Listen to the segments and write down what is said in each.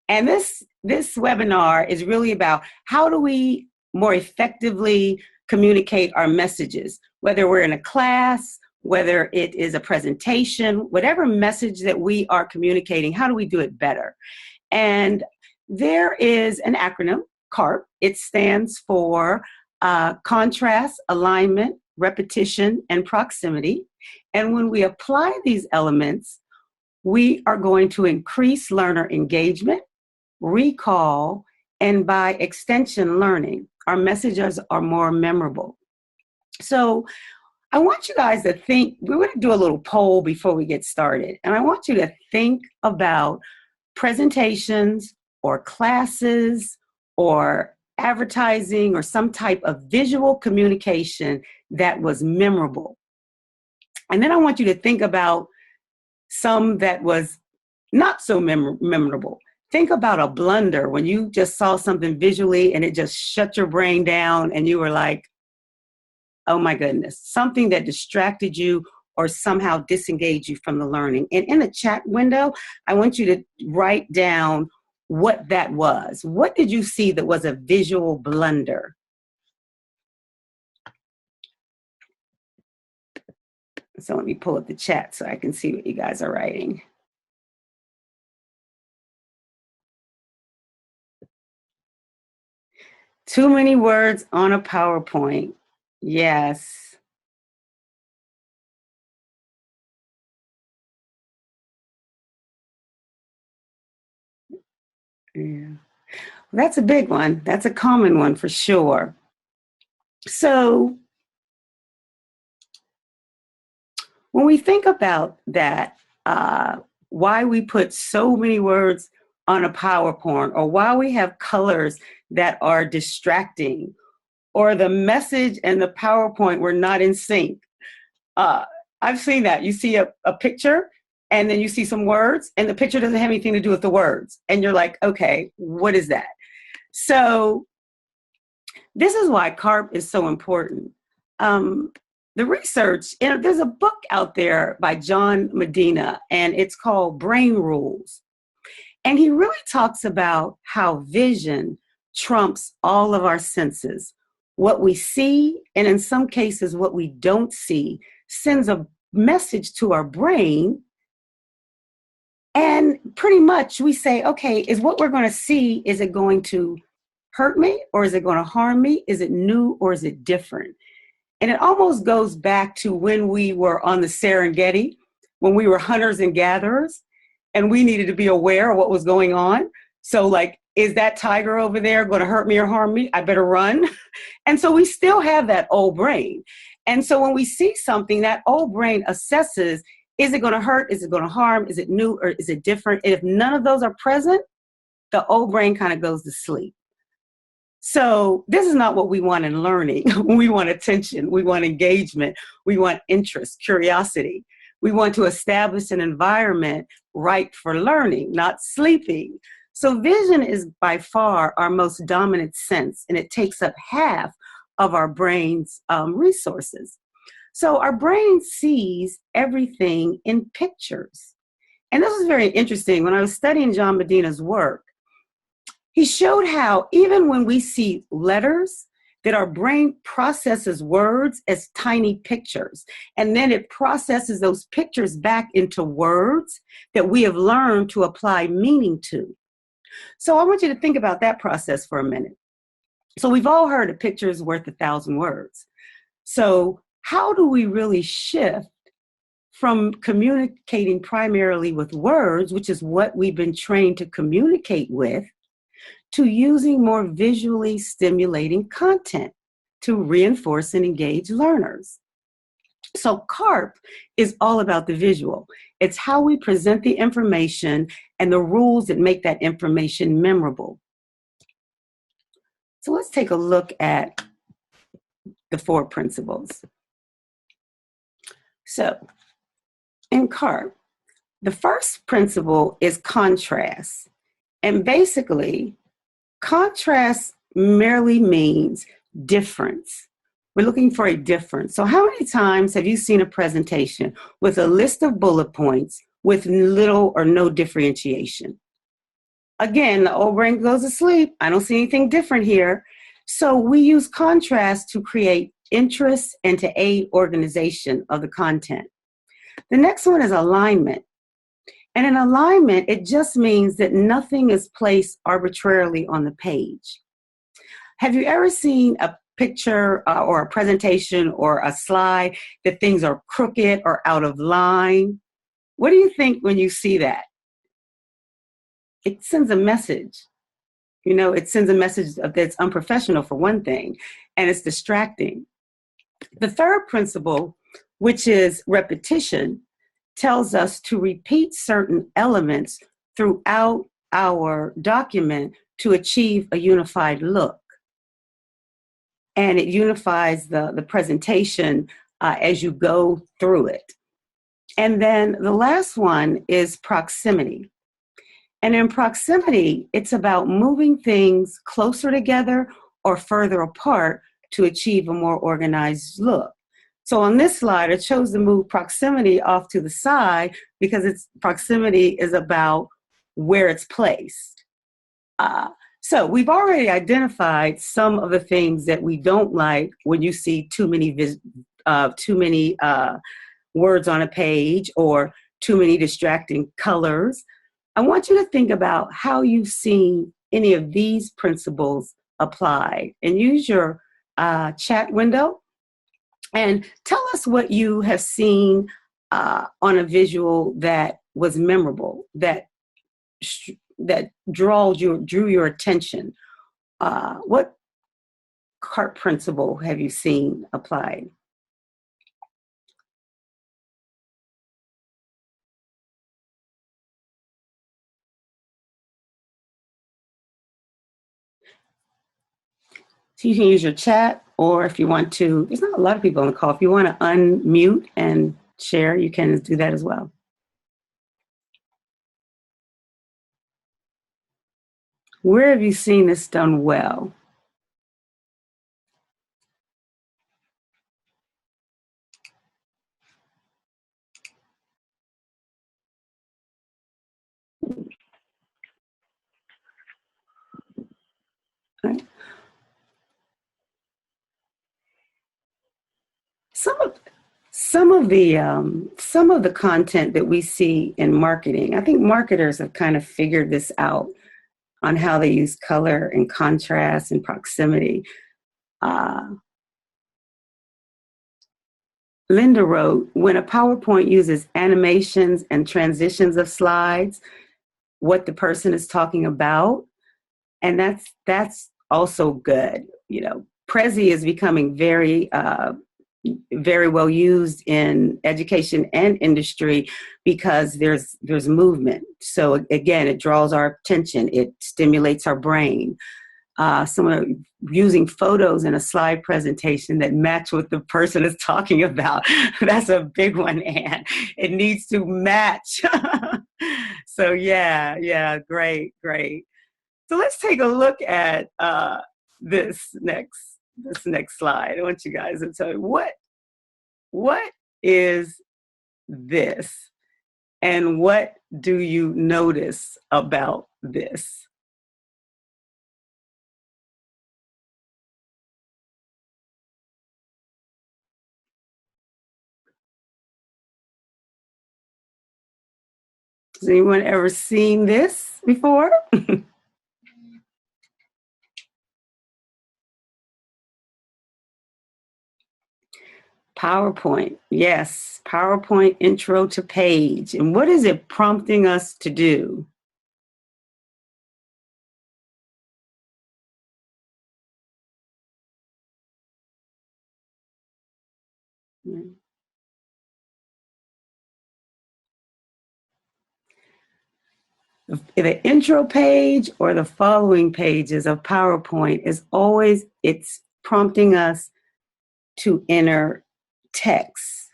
And this webinar is really about how do we more effectively communicate our messages, whether we're in a class, whether it is a presentation, whatever message that we are communicating, how do we do it better? And there is an acronym, C.A.R.P. It stands for contrast, alignment, repetition, and proximity. And when we apply these elements, we are going to increase learner engagement, recall, and by extension, learning. Our messages are more memorable. So I want you guys to think, we're going to do a little poll before we get started. And I want you to think about presentations or classes or advertising or some type of visual communication that was memorable. And then I want you to think about some that was not so memorable. Think about a blunder when you just saw something visually and it just shut your brain down and you were like, oh my goodness, something that distracted you or somehow disengaged you from the learning. And in the chat window, I want you to write down what that was. What did you see that was a visual blunder? So let me pull up the chat so I can see what you guys are writing. Too many words on a PowerPoint. Yes. Yeah. Well, that's a big one. That's a common one for sure. So when we think about that, why we put so many words on a PowerPoint, or why we have colors that are distracting, or the message and the PowerPoint were not in sync. I've seen that. You see a picture and then you see some words and the picture doesn't have anything to do with the words. And you're like, okay, what is that? So this is why C.A.R.P is so important. The research, there's a book out there by John Medina, and it's called Brain Rules. And he really talks about how vision trumps all of our senses. What we see, and in some cases, what we don't see, sends a message to our brain. And pretty much we say, okay, is what we're going to see, is it going to hurt me or is it going to harm me? Is it new or is it different? And it almost goes back to when we were on the Serengeti, when we were hunters and gatherers, and we needed to be aware of what was going on. So like, is that tiger over there going to hurt me or harm me? I better run. And so we still have that old brain. And so when we see something, that old brain assesses, is it going to hurt? Is it going to harm? Is it new or is it different? And if none of those are present, the old brain kind of goes to sleep. So this is not what we want in learning. We want attention. We want engagement. We want interest, curiosity. We want to establish an environment ripe for learning, not sleeping. So vision is by far our most dominant sense, and it takes up half of our brain's resources. So our brain sees everything in pictures. And this is very interesting. When I was studying John Medina's work, he showed how even when we see letters, that our brain processes words as tiny pictures. And then it processes those pictures back into words that we have learned to apply meaning to. So I want you to think about that process for a minute. So we've all heard a picture is worth 1,000 words. So how do we really shift from communicating primarily with words, which is what we've been trained to communicate with, to using more visually stimulating content to reinforce and engage learners? So C.A.R.P is all about the visual. It's how we present the information and the rules that make that information memorable. So let's take a look at the 4 principles. So in C.A.R.P, the first principle is contrast. And basically, contrast merely means difference. We're looking for a difference. So how many times have you seen a presentation with a list of bullet points with little or no differentiation? Again, the old brain goes to sleep. I don't see anything different here. So we use contrast to create interest and to aid organization of the content. The next one is alignment. And in alignment, it just means that nothing is placed arbitrarily on the page. Have you ever seen a picture or a presentation or a slide that things are crooked or out of line? What do you think when you see that? It sends a message. It sends a message that's unprofessional for one thing, and it's distracting. The third principle, which is repetition, tells us to repeat certain elements throughout our document to achieve a unified look. And it unifies the presentation as you go through it. And then the last one is proximity. And in proximity, it's about moving things closer together or further apart to achieve a more organized look. So on this slide, I chose to move proximity off to the side because proximity is about where it's placed. So we've already identified some of the things that we don't like when you see too many words on a page or too many distracting colors. I want you to think about how you've seen any of these principles applied, and use your chat window and tell us what you have seen on a visual that was memorable, that drew your attention. What C.A.R.P principle have you seen applied? So you can use your chat, or if you want to, there's not a lot of people on the call. If you want to unmute and share, you can do that as well. Where have you seen this done well? Right. Some of the content that we see in marketing, I think marketers have kind of figured this out on how they use color and contrast and proximity. Linda wrote, when a PowerPoint uses animations and transitions of slides, what the person is talking about, and that's also good. Prezi is becoming very very well used in education and industry because there's movement. So again, it draws our attention, it stimulates our brain. Someone using photos in a slide presentation that match what the person is talking about. That's a big one, Anne. It needs to match. So yeah, great. So let's take a look at this next slide. I want you guys to tell me what is this, and what do you notice about this? Has anyone ever seen this before? PowerPoint, yes, PowerPoint intro to page. And what is it prompting us to do? The intro page or the following pages of PowerPoint is always, it's prompting us to enter text.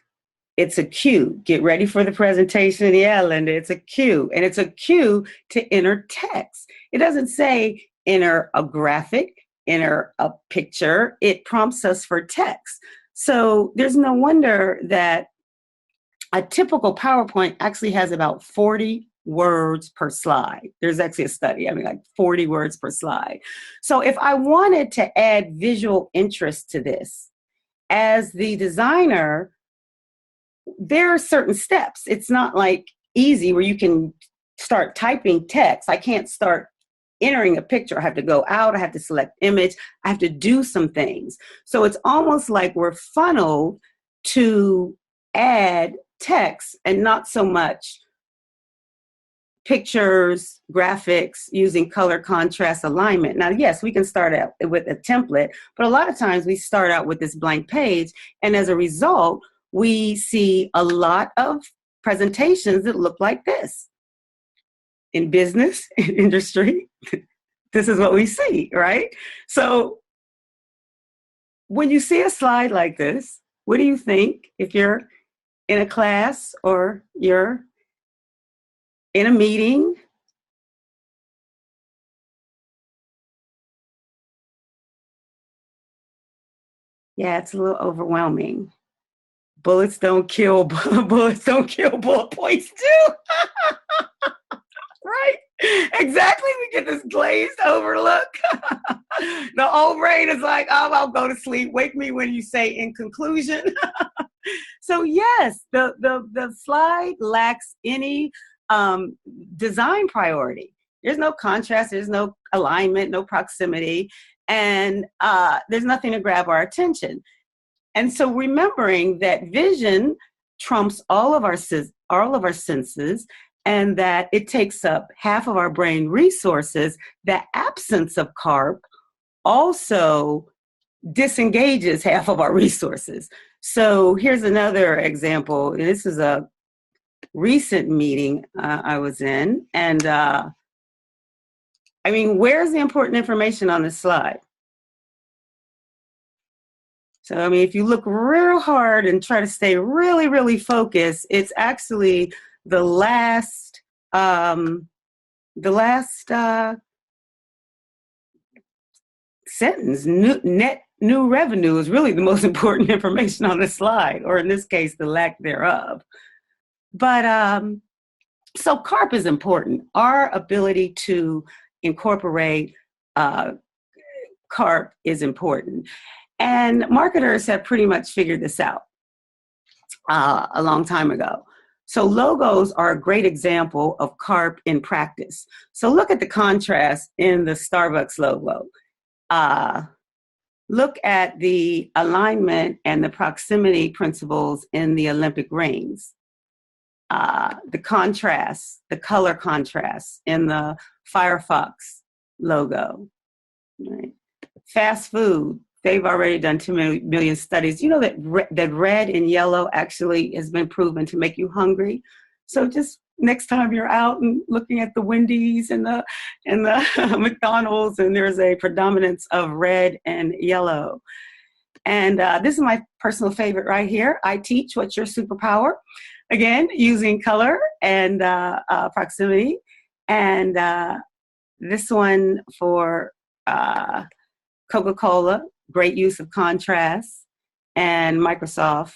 It's a cue. Get ready for the presentation. Yeah, Linda, it's a cue. And it's a cue to enter text. It doesn't say enter a graphic, enter a picture. It prompts us for text. So there's no wonder that a typical PowerPoint actually has about 40 words per slide. There's actually a study, I mean, like 40 words per slide. So if I wanted to add visual interest to this, as the designer, there are certain steps. It's not like easy where you can start typing text. I can't start entering a picture. I have to go out, I have to select image, I have to do some things. So it's almost like we're funneled to add text and not so much pictures, graphics, using color, contrast, alignment. Now, yes, we can start out with a template, but a lot of times we start out with this blank page, and as a result, we see a lot of presentations that look like this. In business, in industry, this is what we see, right? So when you see a slide like this, what do you think if you're in a class or you're in a meeting? Yeah, it's a little overwhelming. Bullets don't kill, bullets don't kill, bullet points do. Right? Exactly. We get this glazed over look. The old brain is like, oh, I'll go to sleep. Wake me when you say in conclusion. So yes, the slide lacks any design priority. There's no contrast, there's no alignment, no proximity, and there's nothing to grab our attention. And so remembering that vision trumps all of our senses, and that it takes up half of our brain resources, the absence of C.A.R.P also disengages half of our resources. So here's another example. This is a recent meeting I was in, and I mean, where's the important information on this slide? So, I mean, if you look real hard and try to stay really, really focused, it's actually the last sentence. Net new revenue is really the most important information on the slide, or in this case, the lack thereof. But so C.A.R.P is important. Our ability to incorporate C.A.R.P is important. And marketers have pretty much figured this out a long time ago. So logos are a great example of C.A.R.P in practice. So look at the contrast in the Starbucks logo. Look at the alignment and the proximity principles in the Olympic rings. The contrast, the color contrast in the Firefox logo. Right? Fast food, they've already done 2 million studies. You know that that red and yellow actually has been proven to make you hungry. So just next time you're out and looking at the Wendy's and the McDonald's, and there's a predominance of red and yellow. And this is my personal favorite right here. I teach What's Your Superpower? Again, using color and proximity. And this one for Coca-Cola, great use of contrast. And Microsoft,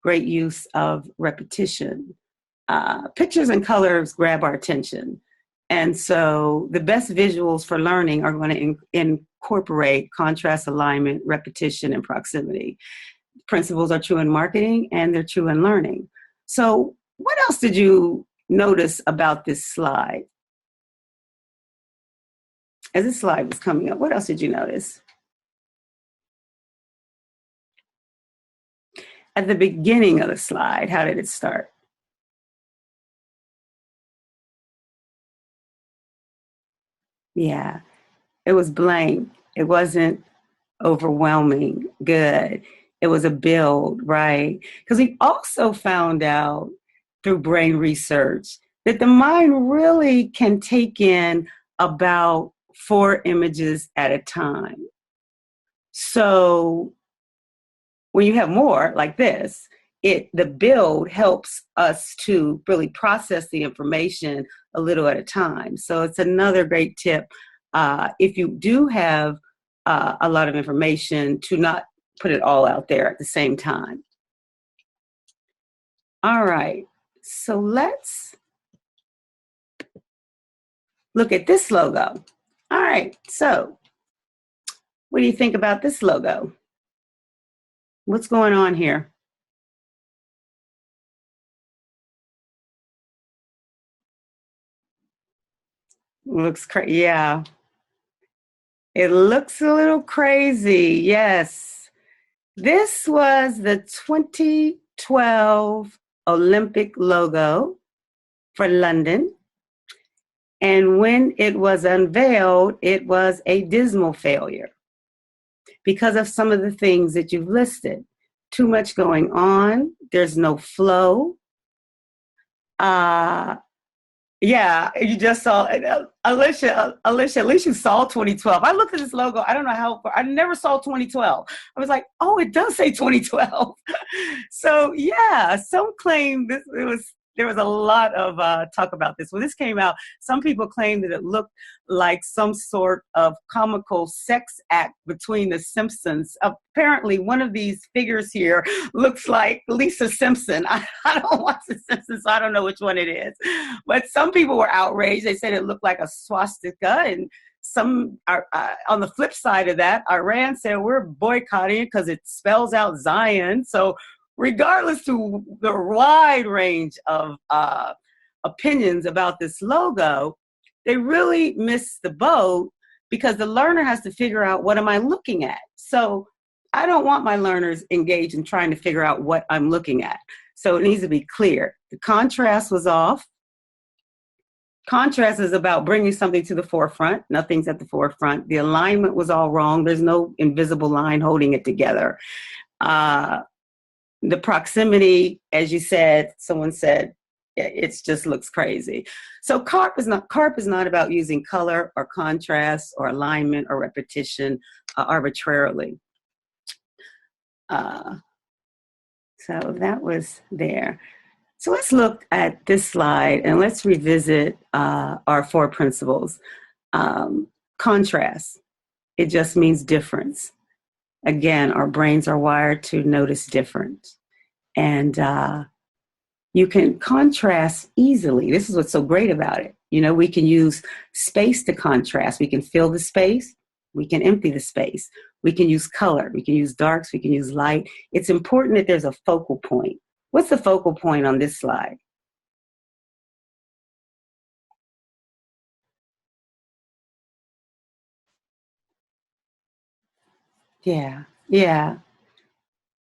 great use of repetition. Pictures and colors grab our attention. And so the best visuals for learning are going to incorporate contrast, alignment, repetition, and proximity. Principles are true in marketing, and they're true in learning. So what else did you notice about this slide? As this slide was coming up, what else did you notice? At the beginning of the slide, how did it start? Yeah, it was blank. It wasn't overwhelming. Good. It was a build, right? Because we also found out through brain research that the mind really can take in about 4 images at a time. So when you have more like this, the build helps us to really process the information a little at a time. So it's another great tip. If you do have a lot of information, to not put it all out there at the same time. All right, so let's look at this logo. All right, so what do you think about this logo? What's going on here? Looks crazy. Yeah, it looks a little crazy. Yes. This was the 2012 Olympic logo for London. And when it was unveiled, it was a dismal failure because of some of the things that you've listed. Too much going on, there's no flow. Uh, Yeah, you just saw Alicia, at least you saw 2012. I looked at this logo. I don't know how, I never saw 2012. I was like, oh, it does say 2012. So yeah, some claim this, there was a lot of talk about this. When this came out, some people claimed that it looked like some sort of comical sex act between the Simpsons. Apparently, one of these figures here looks like Lisa Simpson. I don't watch the Simpsons, so I don't know which one it is. But some people were outraged. They said it looked like a swastika, and some are, on the flip side of that, Iran said we're boycotting it because it spells out Zion. So regardless to the wide range of opinions about this logo, they really missed the boat because the learner has to figure out, what am I looking at? So I don't want my learners engaged in trying to figure out what I'm looking at. So it needs to be clear. The contrast was off. Contrast is about bringing something to the forefront. Nothing's at the forefront. The alignment was all wrong. There's no invisible line holding it together. The proximity, as you said, someone said, it just looks crazy. So C.A.R.P is not about using color or contrast or alignment or repetition arbitrarily. So that was there. So let's look at this slide and let's revisit our 4 principles. Contrast, it just means difference. Again, our brains are wired to notice difference. And you can contrast easily. This is what's so great about it. You know, we can use space to contrast. We can fill the space. We can empty the space. We can use color. We can use darks. We can use light. It's important that there's a focal point. What's the focal point on this slide? Yeah, yeah,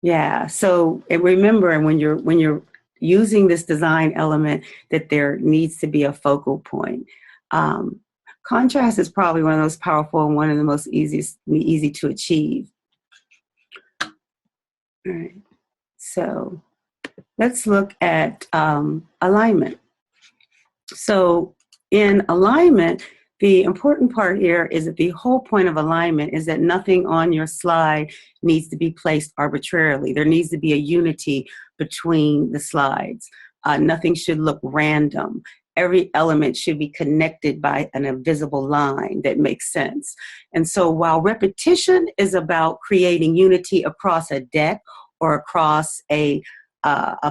yeah. So and remember, when you're using this design element, that there needs to be a focal point. Um, Contrast is probably one of the most powerful and one of the most easy to achieve. All right. So let's look at alignment. So in alignment, the important part here is that the whole point of alignment is that nothing on your slide needs to be placed arbitrarily. There needs to be a unity between the slides. Nothing should look random. Every element should be connected by an invisible line that makes sense. And so while repetition is about creating unity across a deck or across a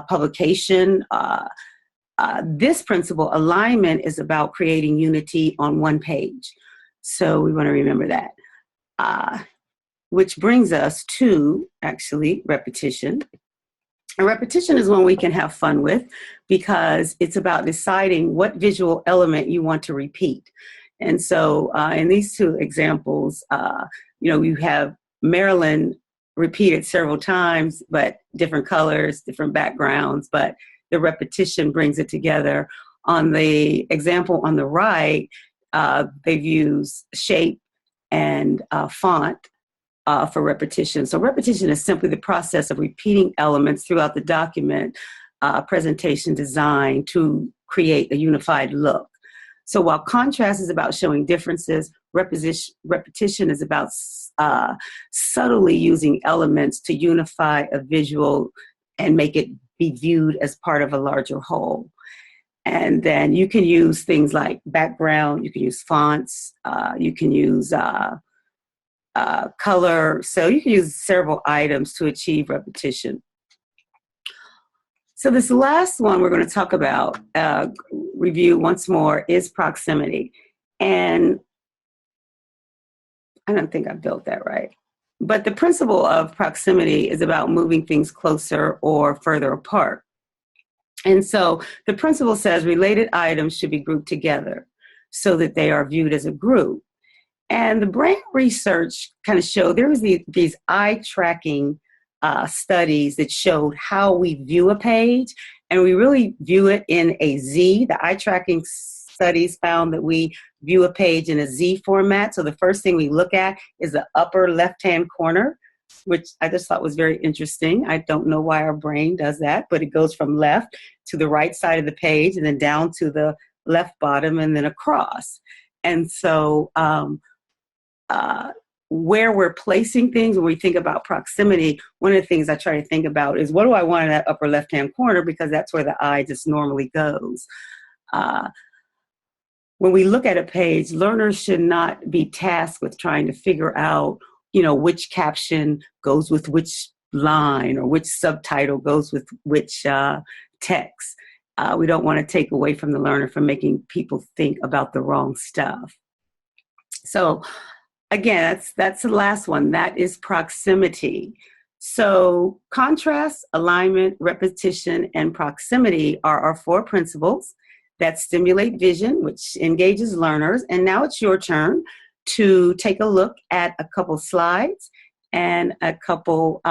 publication, this principle, alignment, is about creating unity on one page. So we want to remember that. Which brings us to, actually, repetition. And repetition is one we can have fun with because it's about deciding what visual element you want to repeat. And so in these 2 examples, you have Marilyn repeated several times, but different colors, different backgrounds, but the repetition brings it together. On the example on the right, they've used shape and font for repetition. So repetition is simply the process of repeating elements throughout the document, presentation, design to create a unified look. So while contrast is about showing differences, repetition is about subtly using elements to unify a visual and make it be viewed as part of a larger whole. And then you can use things like background, you can use fonts, you can use color. So you can use several items to achieve repetition. So this last one we're going to talk about, review once more, is proximity. And I don't think I built that right. But the principle of proximity is about moving things closer or further apart. And so the principle says related items should be grouped together so that they are viewed as a group. And the brain research kind of showed there was these eye tracking studies that showed how we view a page, and we really view it in a Z. The eye tracking studies found that we view a page in a Z format. So the first thing we look at is the upper left-hand corner, which I just thought was very interesting. I don't know why our brain does that, but it goes from left to the right side of the page and then down to the left bottom and then across. And so where we're placing things when we think about proximity, one of the things I try to think about is what do I want in that upper left-hand corner, because that's where the eye just normally goes. When we look at a page, learners should not be tasked with trying to figure out, which caption goes with which line or which subtitle goes with which text. We don't want to take away from the learner from making people think about the wrong stuff. So again, that's the last one. That is proximity. So contrast, alignment, repetition, and proximity are our 4 principles that stimulate vision, which engages learners. And now it's your turn to take a look at a couple slides and a couple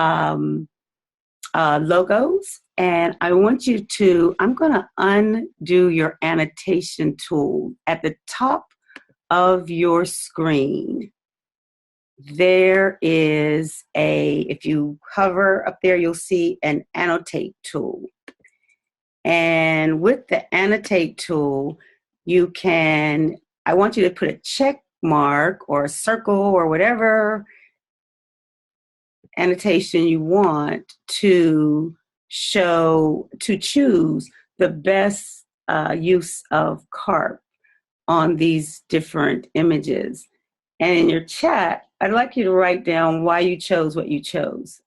logos. And I want you to, I'm going to undo your annotation tool at the top of your screen. There is if you hover up there, you'll see an annotate tool. And with the annotate tool, I want you to put a check mark or a circle or whatever annotation you want to choose the best use of C.A.R.P on these different images. And in your chat, I'd like you to write down why you chose what you chose.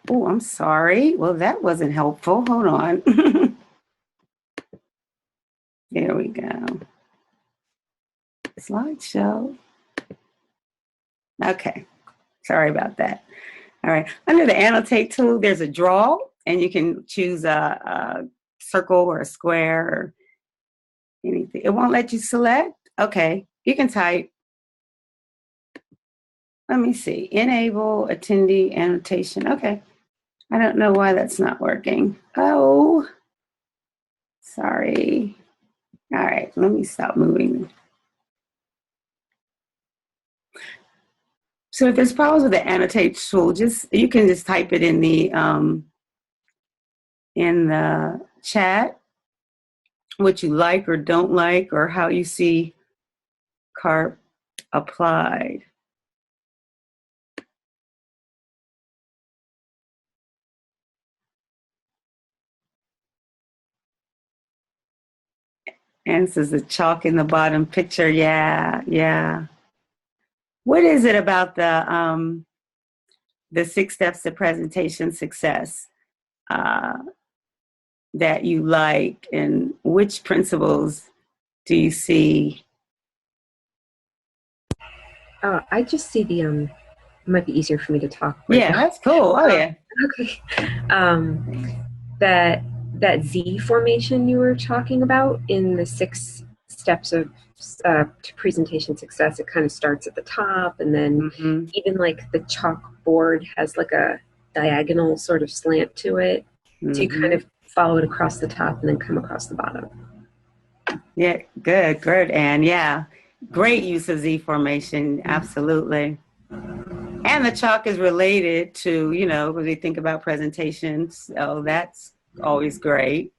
Oh, I'm sorry. Well, that wasn't helpful. Hold on. There we go. Slideshow. Okay. Sorry about that. All right. Under the annotate tool, there's a draw, and you can choose a circle or a square or anything. It won't let you select. Okay. You can type. Let me see. Enable attendee annotation. Okay. I don't know why that's not working. Oh, sorry. All right. Let me stop moving. So if there's problems with the annotate tool, you can just type it in the chat, what you like or don't like, or how you see C.A.R.P applied. And this is the chalk in the bottom picture. Yeah. What is it about the 6 steps to presentation success that you like, and which principles do you see? I just see it might be easier for me to talk. Yeah, that's cool. Oh yeah. Okay. That Z formation you were talking about in the 6 steps of to presentation success, it kind of starts at the top, and then even like the chalkboard has like a diagonal sort of slant to it. So you kind of follow it across the top and then come across the bottom. Yeah, good, Anne. Yeah, great use of Z formation, absolutely. And the chalk is related to, when we think about presentations, so that's always great.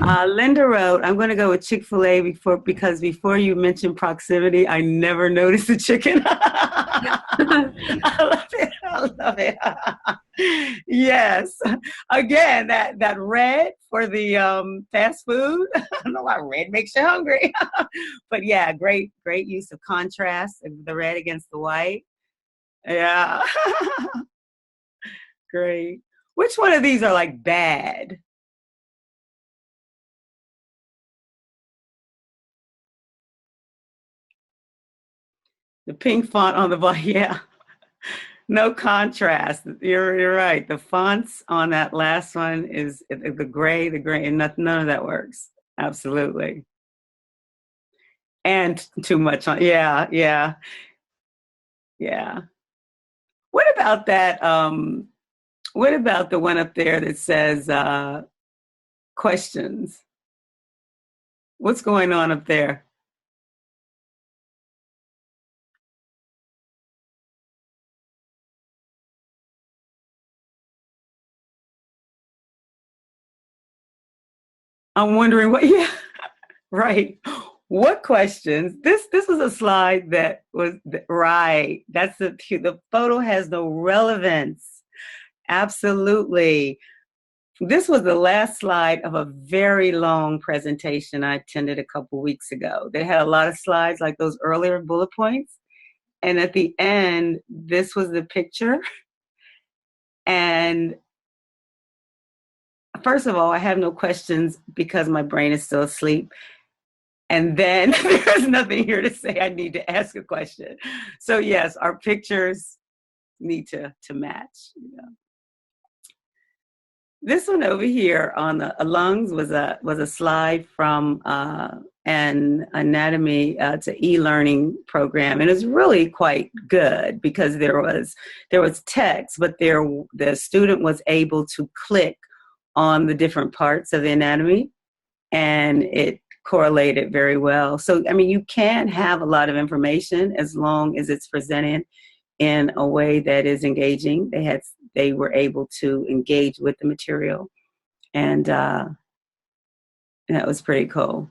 Linda wrote, I'm going to go with Chick-fil-A because before you mentioned proximity, I never noticed the chicken. I love it. I love it. Yes. Again, that red for the fast food. I don't know why red makes you hungry. But yeah, great use of contrast, the red against the white. Yeah. Great. Which one of these are like bad? The pink font on the bottom, yeah. No contrast. You're right. The fonts on that last one is the gray, and none of that works. Absolutely. And too much on, yeah, yeah, yeah. What about that? What about the one up there that says questions? What's going on up there? I'm wondering what, yeah, right. What questions? This was a slide that was right. That's the photo has no relevance. Absolutely. This was the last slide of a very long presentation I attended a couple weeks ago. They had a lot of slides like those earlier bullet points. And at the end, this was the picture. And first of all, I have no questions because my brain is still asleep. And then there's nothing here to say I need to ask a question. So yes, our pictures need to match. You know. This one over here on the lungs was a slide from an anatomy to e-learning program, and it's really quite good because there was text, but the student was able to click on the different parts of the anatomy, and it correlated very well. So I mean, you can have a lot of information as long as it's presented in a way that is engaging. They were able to engage with the material, and that was pretty cool.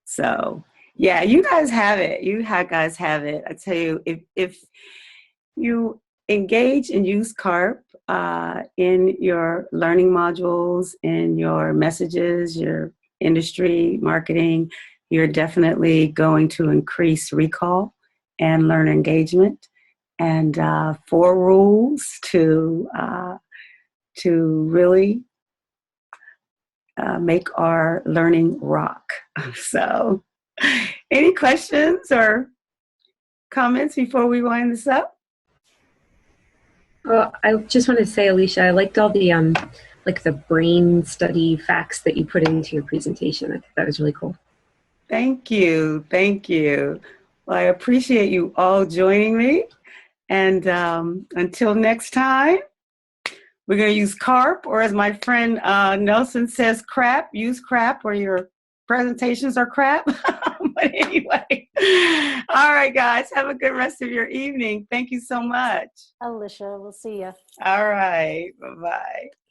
So yeah, you guys have it. Guys have it. I tell you, if you engage and use C.A.R.P in your learning modules, in your messages, your industry marketing, you're definitely going to increase recall and learner engagement. And 4 rules to really make our learning rock. So, any questions or comments before we wind this up? Well, I just want to say, Alicia, I liked all the like the brain study facts that you put into your presentation. I think that was really cool. Thank you. Thank you. Well, I appreciate you all joining me. And until next time, we're going to use C.A.R.P, or as my friend Nelson says, C.R.A.P. Use C.R.A.P, or your presentations are crap. But anyway, all right, guys, have a good rest of your evening. Thank you so much. Alicia, we'll see you. All right, bye-bye.